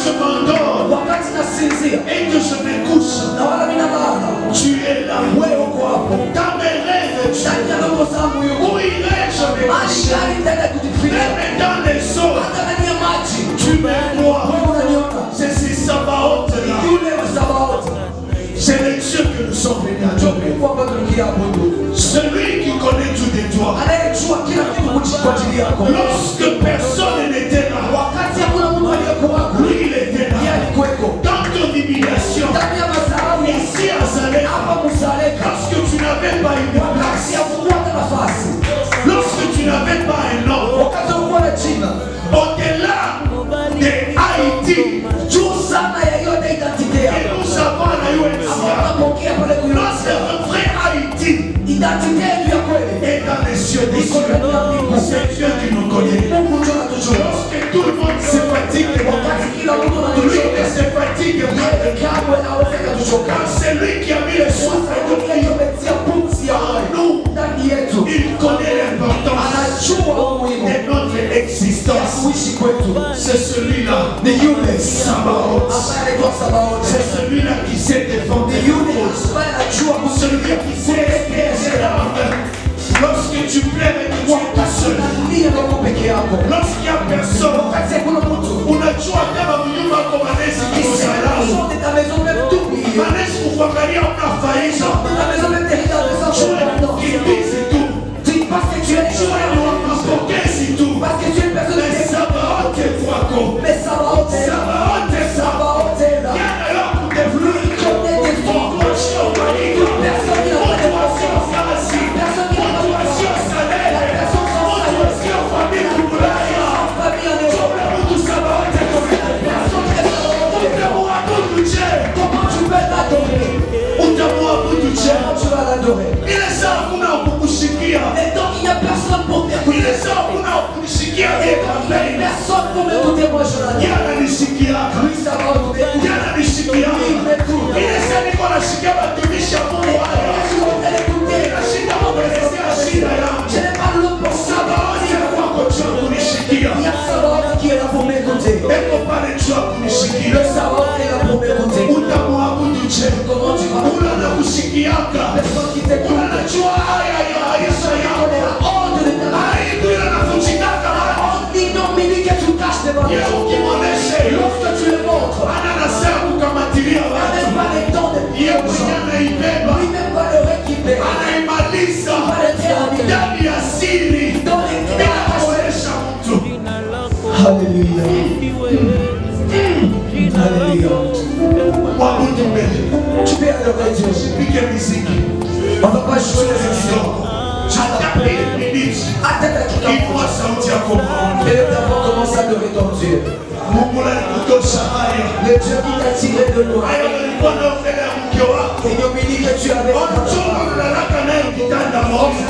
Cependant, et que je me couche, tu es là. Dans mes rêves, où irai-je me coucher? Même dans les eaux, tu me vois. C'est si Sabaoth là. C'est le Dieu que nous sommes venus adorer. Celui qui connaît tout de toi. Lorsque personne n'était là, lui il était là. Dans ton humiliation, ici à Salem, lorsque tu n'avais pas une place, lorsque tu n'avais pas un nom, au-delà de Haïti, et nous avons la UNCA, lorsque notre vrai Haïti est dans les cieux des cieux, c'est Dieu qui nous connaît. Lorsque tout le monde se fatigue, lui ne se fatigue car c'est lui qui a mis le souffle de vie en nous. Il connaît l'importance de notre existence. C'est celui-là, Sabaoth. C'est celui-là qui s'est défendu. Celui qui s'est exercé l'arme. Lorsque tu plais et que tu es tout seul, lorsqu'il n'y a personne, unajua kama mnyumba kwa manesi kusalamu manesi kukuangalia unafaisha kukimbizi tu wakapokezi tu Sabaoth kwako Sabaoth yana ya kudevluka kukuachia umalika kukuachia kazi kukuachia salele kukuachia familia kubulaya mtu Sabaoth utamuabudu je? Ile saa kuna kukushikia, ile saa kuna kukushikia yana nishikiaka, yana nishikiaka. Ile saa niko nashikia batumisha Mungu haya, inashinda kuelezea shida yangu. Sabaoth kwako jua kunishikia, eko pale jua kunishikia. Utamuabudu je? Unana kushikiaka, unanajua haya ya maisha yako, aibu inanafujikaka ya ukimoneshe ananasea kukamatilia watu ya mwenye anaibeba anaimaliza ndani ya siri bila kuonesha mtu. Haleluya, haleluya. Mwabudu mbele, usipige miziki, hata minutes, inua sauti yako maombi. Mungu alikutosha haya, haya ulikuwa na mbele ya mke wako, mchumba unalala naye kitanda moja,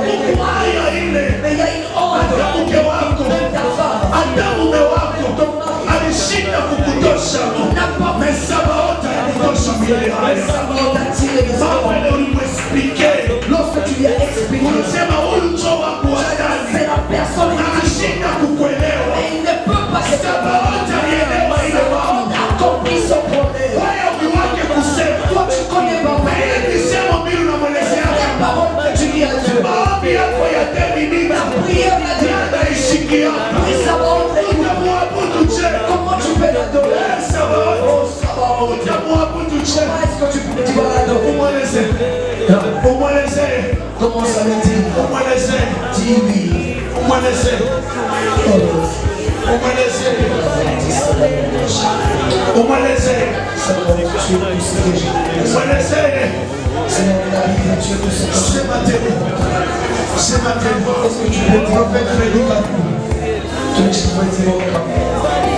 Mungu haya ile, hata mke wako, hata mume wako alishinda kukutosha. Sabaoth alikutosha mbele haya. Mambo ile ulimwexplike, unasema huyu mcho wako wa ndani anashinda kukuelewa. Sabaoth alielewa ile mambo, haya ukiwake kusema na ile misemo mbili unamwelezea maombi yako ya 10 minutes yanaishikia. Utamuabudu je? Utamuabudu je? Umweleze, umweleze, umweleze, umweleze, umweleze, umweleze, umweleze. Ce matin,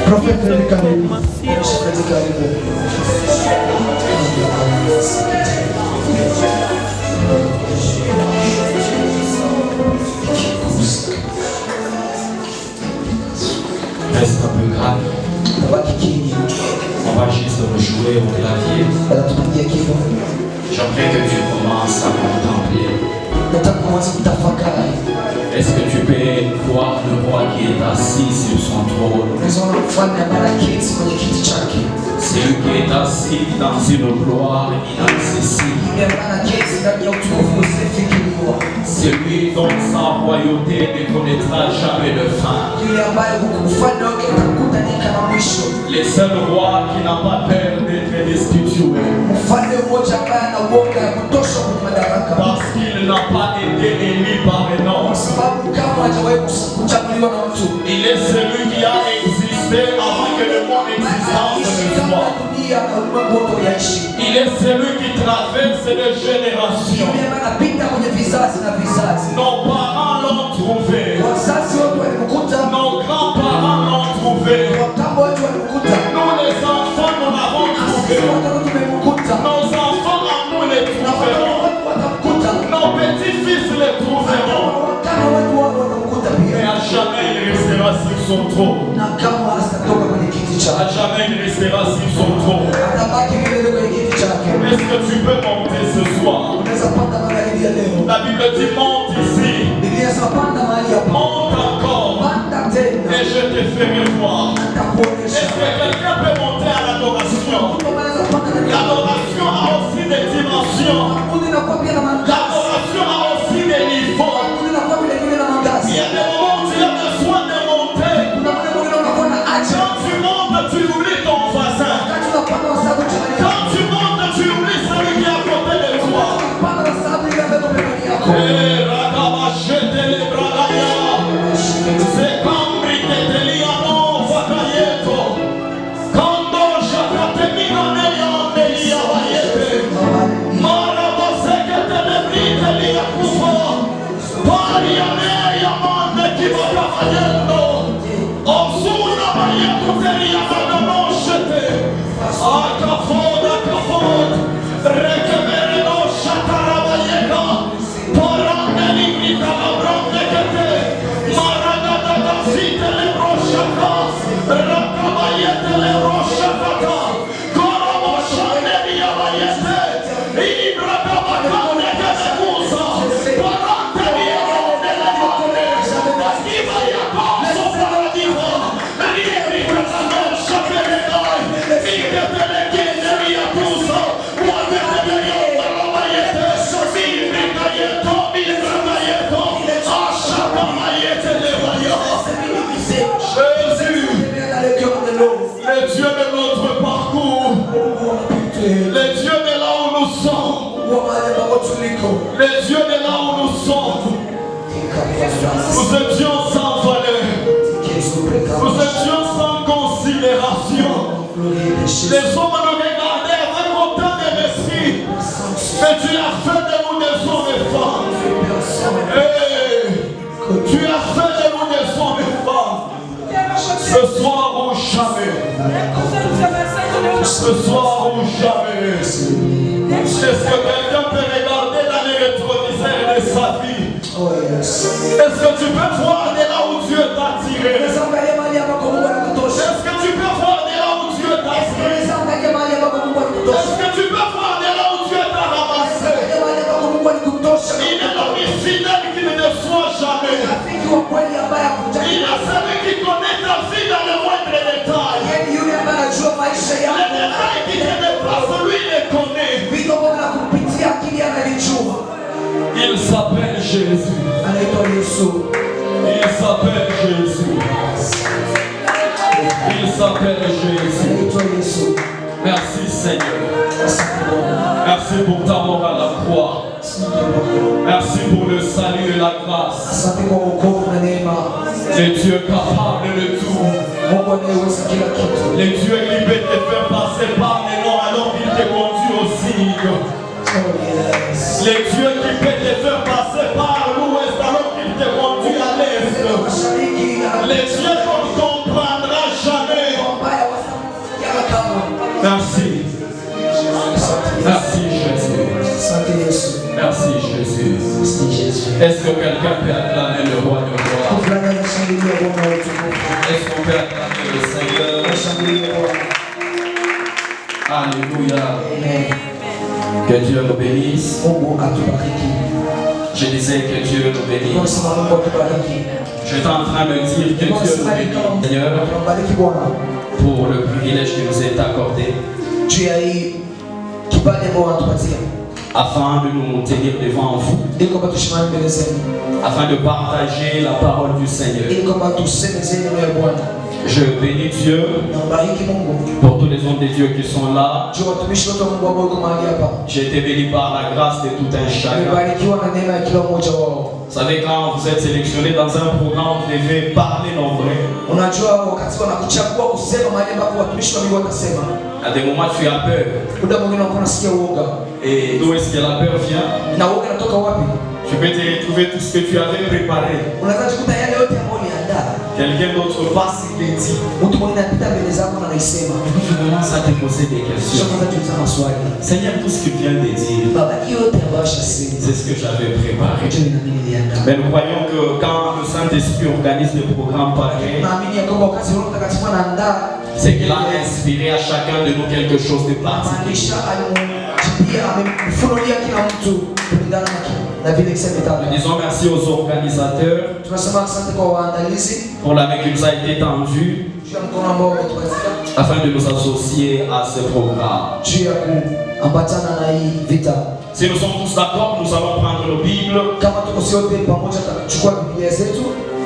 prophète Reste un peu grave. On va juste rejouer au clavier. J'aimerais que tu commences à contempler. Est-ce que tu peux voir le roi qui est assis sur son trône? C'est lui qui est assis dans une gloire inaccessible. C'est lui dont sa royauté ne connaîtra jamais de fin. Le seul roi qui n'a pas peur d'être destitué. Parce qu'il n'a pas été élu par un homme. Il est celui qui a existé avant que le monde existence ne soit. Il est celui qui traverse les générations. Nos parents l'ont trouvé. Nos grands-parents l'ont trouvé. Nous les enfants, nous l'avons trouvé. Nos enfants en nous les trouveront. Nos petits-fils les trouveront. Mais à jamais il restera sur son trône. À jamais il restera sur son trône. Est-ce que tu peux monter ce soir? La Bible dit monte ici. Monte encore. Et je te ferai voir. Est-ce que quelqu'un peut monter à l'adoration? L'adoration a aussi des dimensions. L'adoration a aussi des niveaux. Il y a des moments où tu as besoin de monter. Quand tu montes, tu oublies ton voisin. Quand tu montes, tu oublies celui qui est à côté de toi. C'est comme Briteeliano, Fakayeto. Quand Les yeux de là où nous sommes, nous étions sans valeur, nous étions sans considération. Les hommes nous regardaient avec autant de mépris, mais tu as fait de nous des hommes et femmes. Hey, tu as fait de nous des hommes et femmes. Ce soir ou jamais. Ce soir ou jamais. Est-ce que quelqu'un peut regarder dans les rétroviseurs de sa vie? Est-ce que tu peux voir de là où Dieu t'a tiré? Est-ce que tu peux voir de là où Dieu t'a tiré? Est-ce que tu peux voir de là où Dieu t'a ramassé? Il est l'homme fidèle qui ne déçoit jamais. Il est celui qui connaît ta vie dans le moindre détail. Les détails qui te dépassent, lui les connaît. Il s'appelle Jésus. Il s'appelle Jésus. Il s'appelle Jésus. Merci Seigneur. Merci pour ta mort à la croix. Merci pour le salut et la grâce. Le Dieu capable de tout. Le Dieu qui peut te faire passer par les noms alors qu'il te conduit au signe. Le Dieu qui peut te faire passer par l'ouest alors qu'il te conduit à l'est. Le Dieu qu'on ne comprendra jamais. Merci. Merci Jésus. Merci Jésus. Est-ce que quelqu'un peut acclamer le roi de gloire? Est-ce qu'on peut acclamer le Seigneur? Alléluia. Que Dieu nous bénisse. Je disais que Dieu nous bénisse. J'étais en train de dire que Dieu nous bénit, Seigneur, pour le privilège qui nous est accordé, afin de nous tenir devant vous, afin de partager la parole du Seigneur. Je bénis Dieu pour tous les hommes de Dieu qui sont là. J'ai été béni par la grâce de tout un chacun. Vous savez, quand vous êtes sélectionné dans un programme, vous devez parler nombreux. À des moments, tu as peur. Et d'où est-ce que la peur vient? Tu peux te retrouver tout ce que tu avais préparé. Quelqu'un d'autre passe, il est dit. Tu commences à te poser des questions. Seigneur, tout ce que tu viens de dire, c'est ce que j'avais préparé. Mais nous croyons que quand le Saint-Esprit organise des programmes pareils, c'est qu'il a inspiré à chacun de nous quelque chose de particulier. Nous disons merci aux organisateurs pour la main qui nous a été tendue afin de nous associer à ce programme. Si nous sommes tous d'accord, nous allons prendre nos Bibles.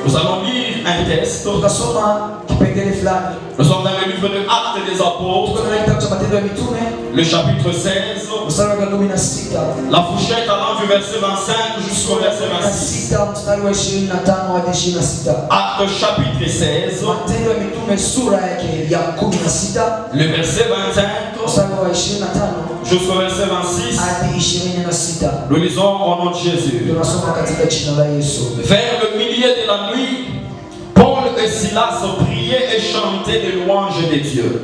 Nous allons lire un texte. Nous sommes dans le livre de Actes des Apôtres, le chapitre 16. La fourchette allant du verset 25 jusqu'au verset 26. Actes chapitre 16. Le verset 25 jusqu'au verset 26. Nous lisons au nom de Jésus. Vers le milieu de la nuit, Paul et Silas priaient et chantaient les louanges de Dieu.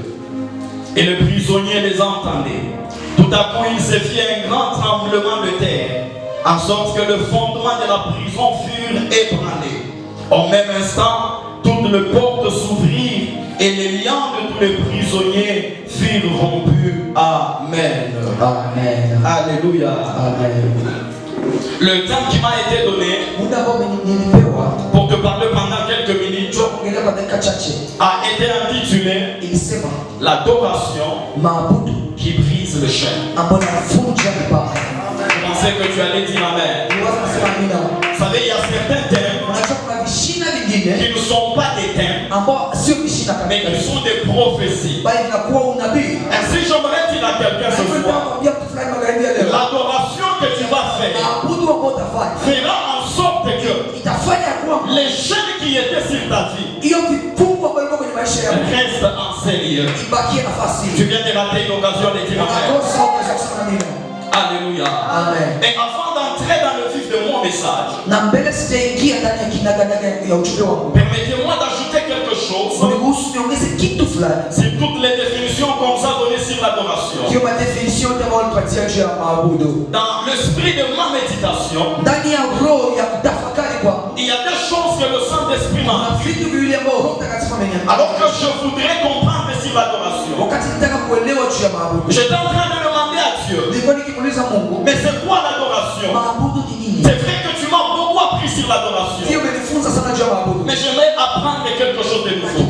Et le prisonnier les entendait. Tout à coup, il se fit un grand tremblement de terre, en sorte que le fondement de la prison fut ébranlé. Au même instant, toutes les portes s'ouvrirent et les liens de tous les prisonniers furent rompus. Amen. Amen. Alléluia. Amen. Le temps qui m'a été donné pour te parler pendant quelques minutes a été intitulé l'adoration qui brise le chêne. Je pensais que tu allais dire Amen. Vous savez, il y a certains thèmes qui ne sont pas des thèmes, mais qui sont des prophéties. Ainsi, j'aimerais dire à quelqu'un ce soir, l'adoration que tu vas faire fera en sorte que les chaînes qui étaient sur ta vie restent en sérieux. Tu viens de rater une occasion de dire Amen. Alléluia. Amen. Et avant d'entrer dans le vif de mon message, permettez-moi d'ajouter quelque chose sur toutes les définitions qu'on nous a données sur l'adoration. Dans l'esprit de ma méditation, il y a des choses que le Saint-Esprit m'a dit. Alors que je voudrais comprendre sur l'adoration, j'étais en train de demander à Dieu, mais c'est quoi l'adoration? C'est vrai que tu m'as beaucoup appris sur l'adoration, mais j'aimerais apprendre quelque chose de nouveau.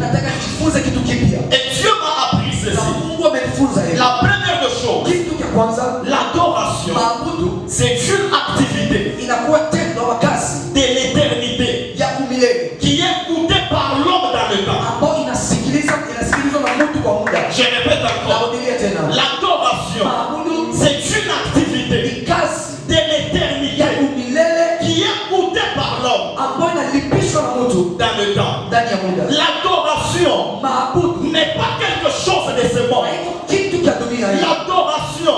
Et Dieu m'a appris ceci. La première des choses, l'adoration, c'est une activité de l'éternité qui est goûtée par l'homme dans le temps. Je répète encore, l'adoration, c'est une activité de l'éternité qui est goûtée par l'homme dans le temps. L'adoration n'est pas quelque chose de ce monde. L'adoration,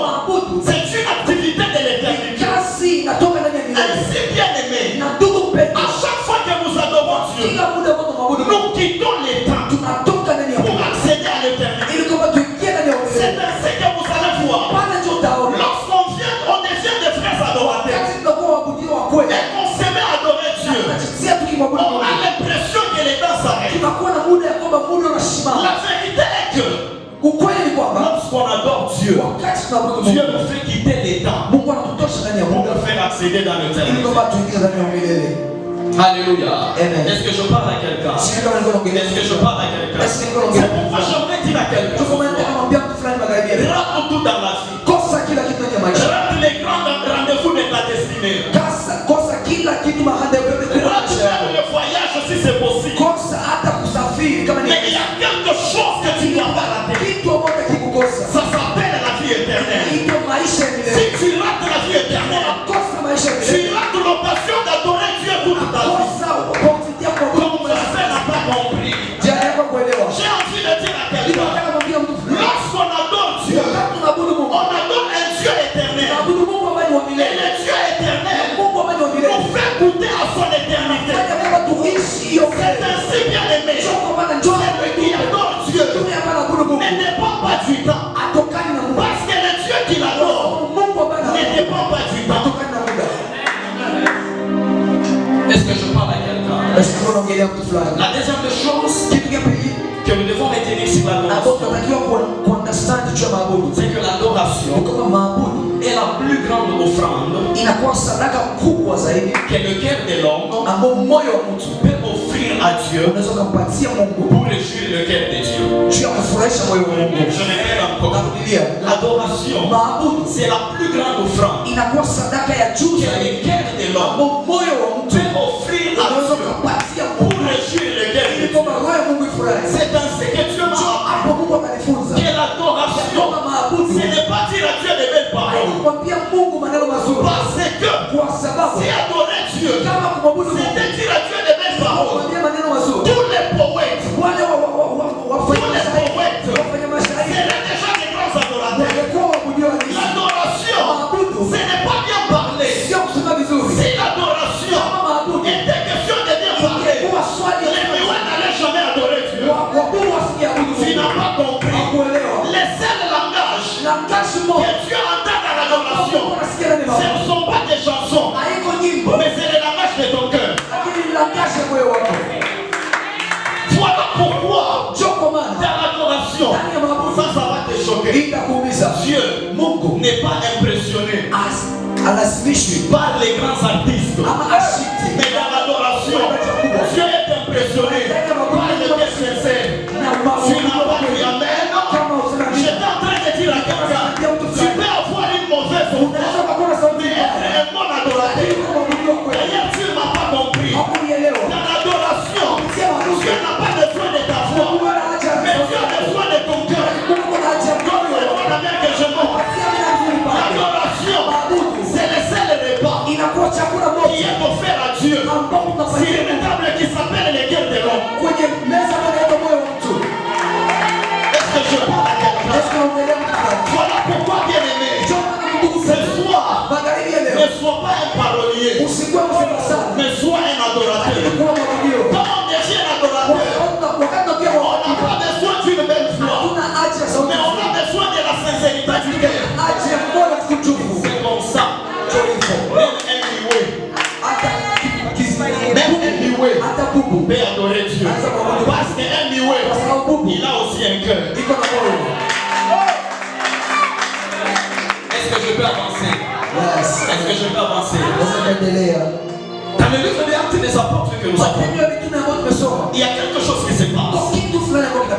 c'est une activité de l'éternité. Ainsi, bien aimé, à chaque fois que nous adorons Dieu, nous quittons les temps pour accéder à l'éternité. C'est ainsi que vous allez voir. Lorsqu'on devient des frères adorateurs et qu'on se met à adorer Dieu, on a l'impression que les temps s'arrêtent. La vérité est que lorsqu'on adore Dieu, Dieu nous fait quitter les temps pour nous faire accéder dans le terme. Alléluia. Amen. Est-ce que je parle à quelqu'un? Est-ce que je parle à quelqu'un? C'est pourquoi j'aimerais dire à quelqu'un. Rate tout dans la vie. Rate les grands rendez-vous de ta destinée. Rate le voyage si c'est possible. Mais il y a quelque chose que tu ne dois pas rater. Ça s'appelle la vie éternelle. Si tu rates la vie éternelle, tu rates l'occasion d'adorer Dieu toute ta vie. Ton frère n'a pas compris. J'ai envie de dire à quelqu'un, lorsqu'on adore Dieu, on adore un Dieu éternel. Et le Dieu éternel nous fait goûter à son éternité. C'est ainsi bien aimé. Celui qui adore Dieu ne dépend pas du temps. Parce que le Dieu qui l'adore ne dépend pas du temps. Est-ce que je parle à quelqu'un? La deuxième des choses que nous devons retenir sur l'adoration, c'est que l'adoration est la plus grande offrande que le cœur de l'homme peut offrir à Dieu pour réjouir le cœur de Dieu. Je répète encore, l'adoration, c'est la plus grande offrande que le cœur de l'homme peut offrir à Dieu pour réjouir le cœur de Dieu. C'est ainsi que Dieu m'a appris que l'adoration, ce n'est pas dire à Dieu de belles paroles. Parce que si adorer Dieu, c'était dire à Dieu de belles paroles. Tous les poètes, c'est déjà des grands adorateurs. L'adoration, ce n'est pas bien parler. Si l'adoration était question de bien parler, les muets n'allaient jamais adorer Dieu. Tu n'as pas compris. Les seuls langages que Dieu entend dans l'adoration, ce ne sont pas des chansons, mais c'est le langage de ton cœur. Voilà pourquoi dans l'adoration, ça va te choquer. Dieu n'est pas impressionné par les grands artistes, mais dans l'adoration, Dieu est impressionné par le cœur sincère. Tu n'as pas dit amen. J'étais en train de dire à quelqu'un, tu peux avoir une mauvaise voix, mais être un bon adorateur. D'ailleurs, Dieu ne m'a pas compris. Dans l'adoration, Dieu n'a pas besoin de ta voix, mais Dieu a besoin de ton cœur. Comme c'est mon ami que je montre. L'adoration, c'est le seul repas qui est offert à Dieu. C'est une table qui s'appelle le cœur de l'homme. Est-ce que je parle à quelqu'un? Voilà pourquoi, bien aimé, ce soir, ne sois pas un parolier, mais sois un adorateur. Quand on devient un adorateur, on n'a pas besoin d'une belle voix, mais on a besoin de la sincérité du cœur. C'est comme ça. Même Anyway peut adorer Dieu. Parce que Anyway, il a aussi un cœur. Est-ce que je peux avancer? Est-ce que je peux avancer? Dans le livre des Actes des Apôtres que nous avons, il y a quelque chose qui se passe.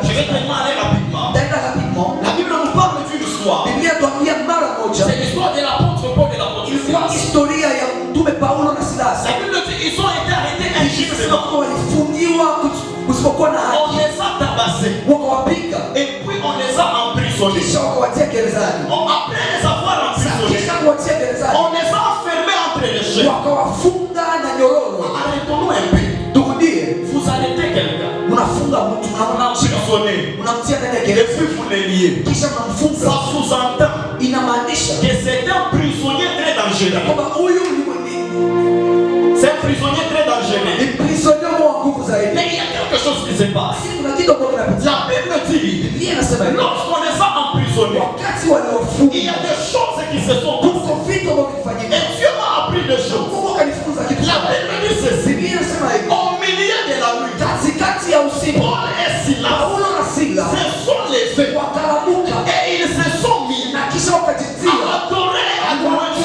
Je vais tellement aller rapidement. La Bible nous parle d'une histoire. C'est l'histoire de l'apôtre Paul et l'apôtre Silas. La Bible dit qu'ils ont été arrêtés injustement. On les a tabassés. Et puis on les a emprisonnés. Après les avoir emprisonnés, on les a enfermés entre les chaînes. Arrêtons-nous un peu. Vous arrêtez quelqu'un, vous l'emprisonnez, et puis vous les liez. Ça sous-entend que c'est un prisonnier très dangereux. C'est un prisonnier très dangereux. Mais il y a quelque chose qui se passe. La Bible dit, lorsqu'on les a emprisonnés, il y a des choses qui se sont passées. Et Dieu m'a appris des choses. La Bible dit ceci. Au milieu de la nuit, Paul et Silas se sont levés et ils se sont mis à adorer à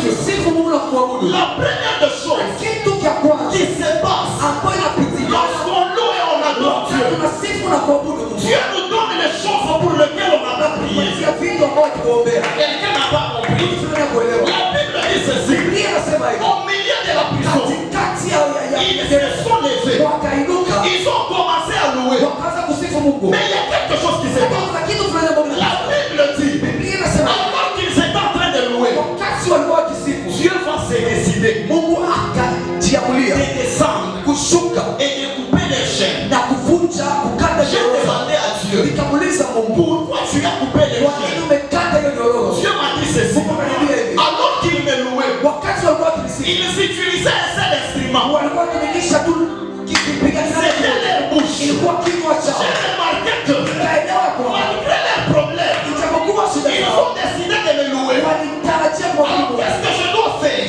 Dieu. La première au milieu de la prison, ils se sont levés. Ils ont commencé à louer. Mais il y a quelque chose qui s'est passé. La Bible dit, alors qu'ils étaient en train de louer, Dieu va se décider de descendre et de couper les chaînes. J'ai demandé à Dieu, pourquoi tu as coupé les chaînes? Dieu m'a dit ceci. Alors qu'il me louait, ils utilisaient un seul instrument. C'était leur bouche. J'ai remarqué que malgré leurs problèmes, ils ont décidé de me louer. Alors qu'est-ce que je dois faire?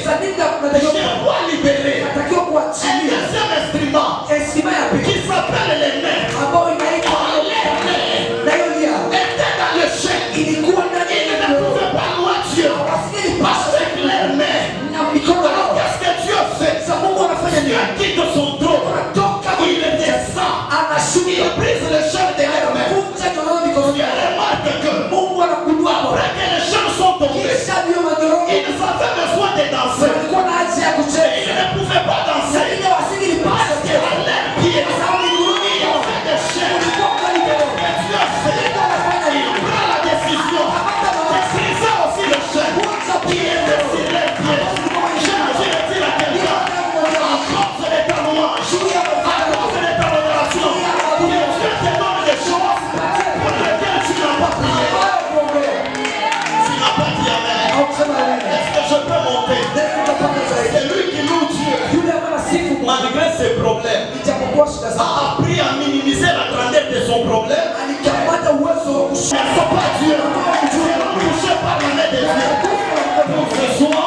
Je dois libérer un deuxième instrument qui s'appelle les mains. Était dans le chèque. Il ne pouvait pas louer Dieu parce que les mains. Alors qu'est-ce que Dieu fait? Dieu quitte son trône. Il descend. Il brise le chèque de leurs mains. Dieu remarque que après que les chèques sont tombés, ils avaient besoin de danser. Ils ne pouvaient pas danser parce qu'à leurs pieds, il y avait des chaînes. Et Dieu fait, il prend la décision de briser aussi le chèque qui était sur les pieds. Je dire à quelqu'un, à cause de ta louange, à cause de ta adoration, que Dieu te donne des choses pour lesquelles tu n'as pas prié. Tu n'as pas dit Amen. Est-ce que je peux monter? C'est lui qui loue Dieu. Malgré ses problèmes, a appris à minimiser la grandeur de son problème. Ne sont pas Dieu. Ils seront touchés par la main de Dieu. Pour ce soir,